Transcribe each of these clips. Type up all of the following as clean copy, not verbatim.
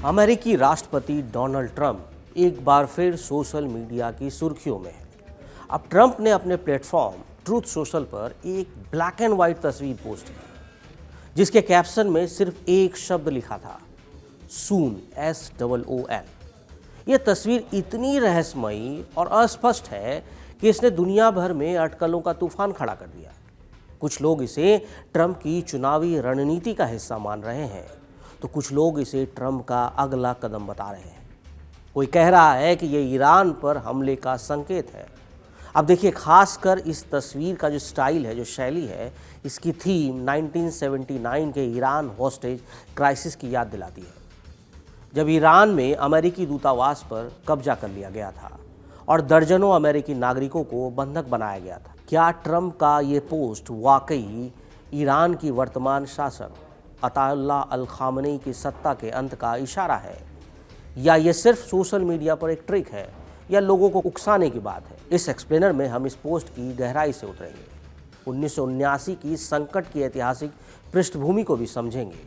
अमेरिकी राष्ट्रपति Donald Trump एक बार फिर सोशल मीडिया की सुर्खियों में है। अब ट्रंप ने अपने प्लेटफॉर्म ट्रूथ सोशल पर एक ब्लैक एंड वाइट तस्वीर पोस्ट की, जिसके कैप्शन में सिर्फ एक शब्द लिखा था, सून, SOON। यह तस्वीर इतनी रहस्यमयी और अस्पष्ट है कि इसने दुनिया भर में अटकलों का तूफान खड़ा कर दिया। कुछ लोग इसे ट्रंप की चुनावी रणनीति का हिस्सा मान रहे हैं, तो कुछ लोग इसे ट्रंप का अगला कदम बता रहे हैं। कोई कह रहा है कि यह ईरान पर हमले का संकेत है। अब देखिए, खासकर इस तस्वीर का जो स्टाइल है, जो शैली है, इसकी थीम 1979 के ईरान हॉस्टेज क्राइसिस की याद दिलाती है, जब ईरान में अमेरिकी दूतावास पर कब्जा कर लिया गया था और दर्जनों अमेरिकी नागरिकों को बंधक बनाया गया था। क्या ट्रंप का ये पोस्ट वाकई ईरान की वर्तमान शासक अताउल्लाह अल खामनेई की सत्ता के अंत का इशारा है, या ये सिर्फ सोशल मीडिया पर एक ट्रिक है, या लोगों को उकसाने की बात है? इस एक्सप्लेनर में हम इस पोस्ट की गहराई से उतरेंगे, 1979 की संकट की ऐतिहासिक पृष्ठभूमि को भी समझेंगे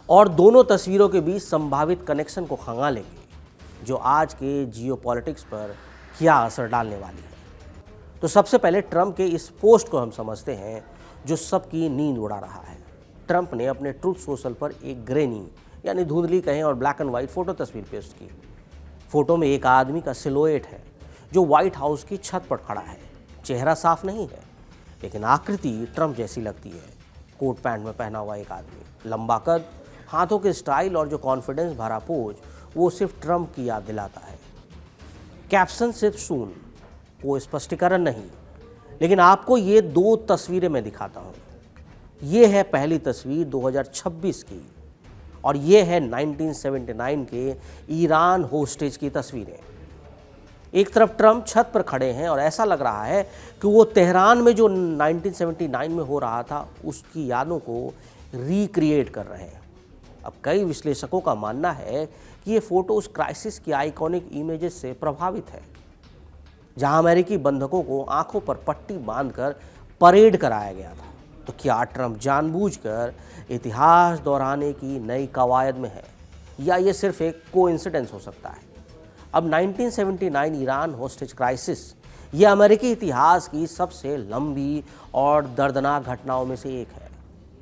और दोनों तस्वीरों के बीच संभावित कनेक्शन को खंगालेंगे, जो आज के जियोपॉलिटिक्स पर क्या असर डालने वाली है। तो सबसे पहले ट्रंप के इस पोस्ट को हम समझते हैं, जो सबकी नींद उड़ा रहा है। ट्रंप ने अपने ट्रूथ सोशल पर एक ग्रेनी यानी धुंधली कहें और ब्लैक एंड वाइट फोटो तस्वीर पेश की। फोटो में एक आदमी का सिलोएट है जो व्हाइट हाउस की छत पर खड़ा है। चेहरा साफ नहीं है, लेकिन आकृति ट्रंप जैसी लगती है। कोट पैंट में पहना हुआ एक आदमी, लंबा कद, हाथों के स्टाइल और जो कॉन्फिडेंस भरा पोज, वो सिर्फ ट्रंप की याद दिलाता है। कैप्शन सिर्फ सून, वो स्पष्टीकरण नहीं, लेकिन आपको ये दो तस्वीरें मैं दिखाता हूँ। ये है पहली तस्वीर 2026 की और ये है 1979 के ईरान होस्टेज की तस्वीरें। एक तरफ ट्रंप छत पर खड़े हैं और ऐसा लग रहा है कि वो तेहरान में जो 1979 में हो रहा था उसकी यादों को रिक्रिएट कर रहे हैं। अब कई विश्लेषकों का मानना है कि ये फोटो उस क्राइसिस की आइकॉनिक इमेजेस से प्रभावित है, जहां अमेरिकी बंधकों को आंखों पर पट्टी बांधकर परेड कराया गया था। तो क्या ट्रंप जानबूझकर इतिहास दोहराने की नई कवायद में है, या ये सिर्फ एक कोइंसिडेंस हो सकता है? अब 1979 ईरान होस्टेज क्राइसिस ये अमेरिकी इतिहास की सबसे लंबी और दर्दनाक घटनाओं में से एक है।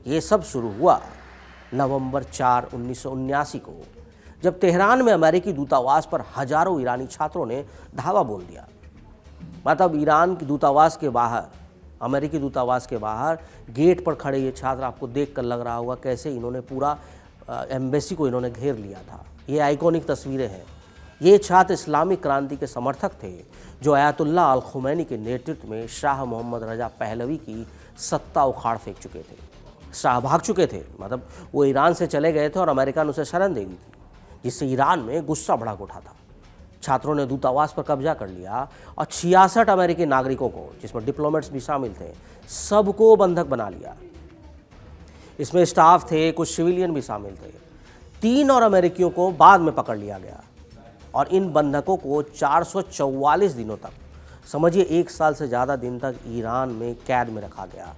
ये सब शुरू हुआ नवंबर 4, 1979 को, जब तेहरान में अमेरिकी दूतावास पर हजारों ईरानी छात्रों ने धावा बोल दिया। मतलब ईरान की दूतावास के बाहर, अमेरिकी दूतावास के बाहर गेट पर खड़े ये छात्र, आपको देखकर लग रहा होगा कैसे इन्होंने पूरा एम्बेसी को इन्होंने घेर लिया था। ये आइकॉनिक तस्वीरें हैं। ये छात्र इस्लामिक क्रांति के समर्थक थे, जो अयातुल्लाह अल खुमैनी के नेतृत्व में शाह मोहम्मद रजा पहलवी की सत्ता उखाड़ फेंक चुके थे। शाह भाग चुके थे, मतलब वो ईरान से चले गए थे और अमेरिका ने उसे शरण दे दी थी, जिससे ईरान में गुस्सा भड़क उठा था। छात्रों ने दूतावास पर कब्जा कर लिया और 66 अमेरिकी नागरिकों को, जिसमें डिप्लोमेट्स भी शामिल थे, सबको बंधक बना लिया। इसमें स्टाफ थे, कुछ सिविलियन भी शामिल थे। 3 और अमेरिकियों को बाद में पकड़ लिया गया और इन बंधकों को 444 दिनों तक, समझिए 1 साल से ज़्यादा दिन तक ईरान में कैद में रखा गया।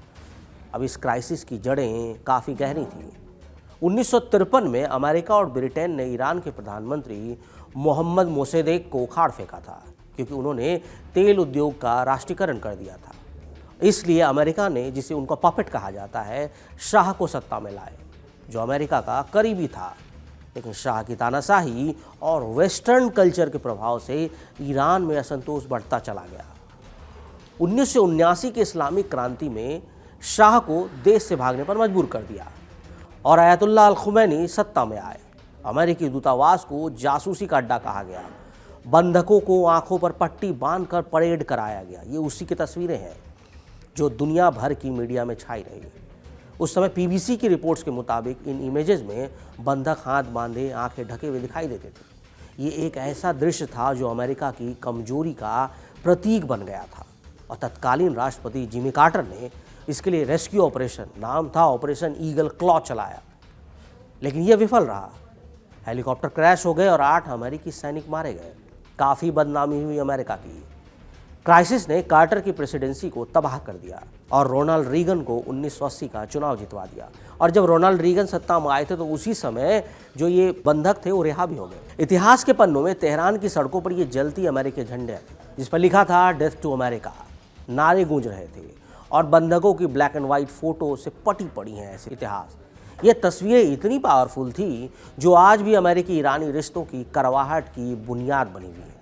अब इस क्राइसिस की जड़ें काफ़ी गहरी थी। 1953 में अमेरिका और ब्रिटेन ने ईरान के प्रधानमंत्री मोहम्मद मोसद्देक को उखाड़ फेंका था, क्योंकि उन्होंने तेल उद्योग का राष्ट्रीयकरण कर दिया था। इसलिए अमेरिका ने, जिसे उनका पपेट कहा जाता है, शाह को सत्ता में लाए, जो अमेरिका का करीबी था। लेकिन शाह की तानाशाही और वेस्टर्न कल्चर के प्रभाव से ईरान में असंतोष बढ़ता चला गया। 1979 की इस्लामिक क्रांति में शाह को देश से भागने पर मजबूर कर दिया और अयातुल्लाह अल खुमैनी सत्ता में आए। अमेरिकी दूतावास को जासूसी का अड्डा कहा गया। बंधकों को आंखों पर पट्टी बांधकर परेड कराया गया। ये उसी की तस्वीरें हैं जो दुनिया भर की मीडिया में छाई रही। उस समय पीबीसी की रिपोर्ट्स के मुताबिक इन इमेजेस में बंधक हाथ बांधे, आंखें ढके हुए दिखाई देते थे। ये एक ऐसा दृश्य था जो अमेरिका की कमजोरी का प्रतीक बन गया था और तत्कालीन राष्ट्रपति जिमी कार्टर ने इसके लिए रेस्क्यू ऑपरेशन, नाम था ऑपरेशन ईगल क्लॉ, चलाया। लेकिन यह विफल रहा। हेलीकॉप्टर क्रैश हो गए और 8 अमेरिकी सैनिक मारे गए। काफ़ी बदनामी हुई अमेरिका की। क्राइसिस ने कार्टर की प्रेसिडेंसी को तबाह कर दिया और रोनाल्ड रीगन को 1980 का चुनाव जितवा दिया। और जब रोनाल्ड रीगन सत्ता में आए थे तो उसी समय जो ये बंधक थे वो रिहा भी हो गए। इतिहास के पन्नों में तेहरान की सड़कों पर ये जलती अमेरिकी झंडे जिस पर लिखा था डेथ टू अमेरिका नारे गूंज रहे थे और बंधकों की ब्लैक एंड व्हाइट फोटो से पटी पड़ी हैं ऐसे इतिहास। ये तस्वीरें इतनी पावरफुल थी जो आज भी अमेरिकी ईरानी रिश्तों की करवाहट की बुनियाद बनी हुई है।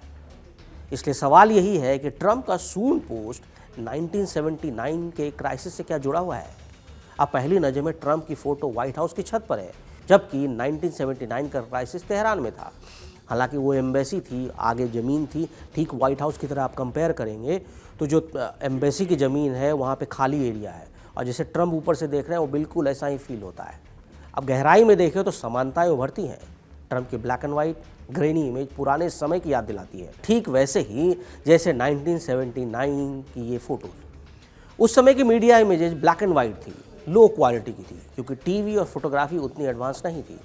इसलिए सवाल यही है कि ट्रंप का सून पोस्ट 1979 के क्राइसिस से क्या जुड़ा हुआ है। अब पहली नज़र में ट्रंप की फोटो व्हाइट हाउस की छत पर है, जबकि 1979 का क्राइसिस तेहरान में था। हालांकि वो एम्बेसी थी, आगे ज़मीन थी, ठीक व्हाइट हाउस की तरह आप कंपेयर करेंगे तो जो एम्बेसी की ज़मीन है वहाँ पे खाली एरिया है और जैसे ट्रंप ऊपर से देख रहे हैं वो बिल्कुल ऐसा ही फील होता है। अब गहराई में देखें तो समानताएं उभरती हैं। ट्रंप की black and white granny image पुराने समय की याद दिलाती है, ठीक वैसे ही जैसे 1979 की ये फोटो। उस समय की media images black and white थी, लो क्वालिटी की थी, क्योंकि टीवी और फोटोग्राफी उतनी एडवांस नहीं थी।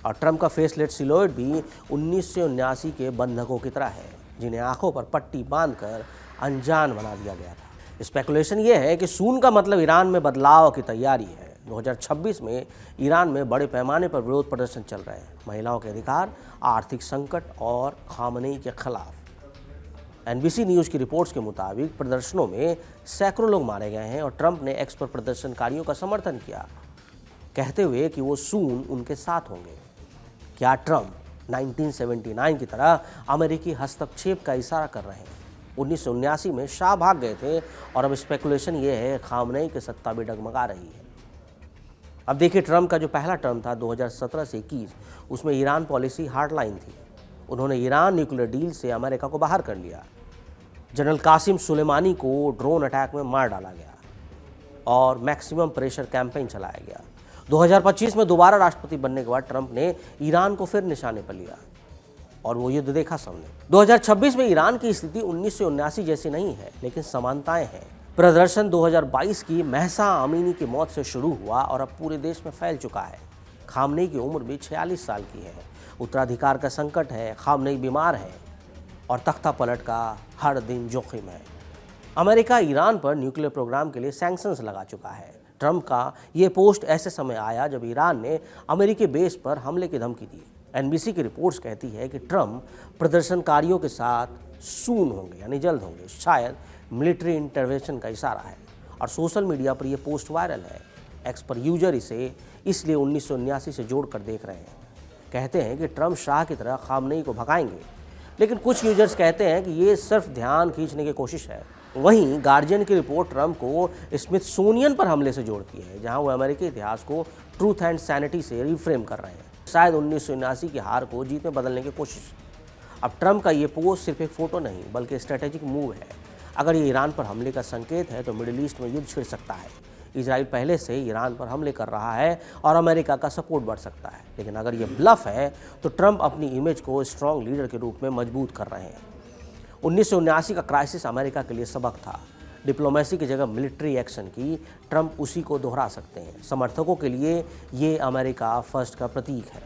और ट्रंप का फेसलेट सिलोएट भी 1979 के बंधकों की तरह है, जिन्हें आंखों पर पट्टी बांधकर अनजान बना दिया गया था। स्पेकुलेशन ये है कि सून का मतलब ईरान में बदलाव की तैयारी है। 2026 में ईरान में बड़े पैमाने पर विरोध प्रदर्शन चल रहे हैं, महिलाओं के अधिकार, आर्थिक संकट और खामनेई के खिलाफ। एनबीसी न्यूज़ की रिपोर्ट्स के मुताबिक प्रदर्शनों में सैकड़ों लोग मारे गए हैं और ट्रंप ने एक्स पर प्रदर्शनकारियों का समर्थन किया, कहते हुए कि वो सून उनके साथ होंगे। क्या ट्रंप 1979 की तरह अमेरिकी हस्तक्षेप का इशारा कर रहे हैं? 1979 में शाह भाग गए थे और अब स्पेकुलेशन ये है खामनेई की सत्ता भी डगमगा रही है। अब देखिए, ट्रंप का जो पहला टर्म था 2017 से 21, उसमें ईरान पॉलिसी हार्डलाइन थी। उन्होंने ईरान न्यूक्लियर डील से अमेरिका को बाहर कर लिया। जनरल कासिम सुलेमानी को ड्रोन अटैक में मार डाला गया और मैक्सिमम प्रेशर कैंपेन चलाया गया। 2025 में दोबारा राष्ट्रपति बनने के बाद ट्रंप ने ईरान को फिर निशाने पर लिया और वो युद्ध देखा सबने। 2026 में ईरान की स्थिति 1979 जैसी नहीं है, लेकिन समानताएं हैं। प्रदर्शन 2022 की महसा अमीनी की मौत से शुरू हुआ और अब पूरे देश में फैल चुका है। खामनेई की उम्र भी 46 साल की है। उत्तराधिकार का संकट है, खामनेई बीमार है और तख्ता पलट का हर दिन जोखिम है। अमेरिका ईरान पर न्यूक्लियर प्रोग्राम के लिए सैंक्शंस लगा चुका है। ट्रंप का ये पोस्ट ऐसे समय आया जब ईरान ने अमेरिकी बेस पर हमले की धमकी दी। एनबीसी की रिपोर्ट्स कहती है कि ट्रंप प्रदर्शनकारियों के साथ सून होंगे, यानी जल्द होंगे। शायद मिलिट्री इंटरवेंशन का इशारा है और सोशल मीडिया पर यह पोस्ट वायरल है। एक्स पर यूजर इसे इसलिए 1979 से जोड़कर देख रहे हैं। कहते हैं कि ट्रंप शाह की तरह खामनेई को भगाएंगे, लेकिन कुछ यूजर्स कहते हैं कि ये सिर्फ ध्यान खींचने की कोशिश है। वहीं गार्जियन की रिपोर्ट ट्रंप को स्मिथसोनियन पर हमले से जोड़ती है, जहां वो अमेरिकी इतिहास को ट्रूथ एंड सैनिटी से रिफ्रेम कर रहे हैं। शायद 1979 की हार को जीत में बदलने की कोशिश। अब ट्रंप का ये पोस्ट सिर्फ एक फोटो नहीं बल्कि स्ट्रेटेजिक मूव है। अगर ये ईरान पर हमले का संकेत है तो मिडिल ईस्ट में युद्ध छिड़ सकता है। इजराइल पहले से ईरान पर हमले कर रहा है और अमेरिका का सपोर्ट बढ़ सकता है। लेकिन अगर ये ब्लफ है तो ट्रंप अपनी इमेज को स्ट्रॉन्ग लीडर के रूप में मजबूत कर रहे हैं। 1979 का क्राइसिस अमेरिका के लिए सबक था। डिप्लोमेसी की जगह मिलिट्री एक्शन की ट्रंप उसी को दोहरा सकते हैं। समर्थकों के लिए ये अमेरिका फर्स्ट का प्रतीक है।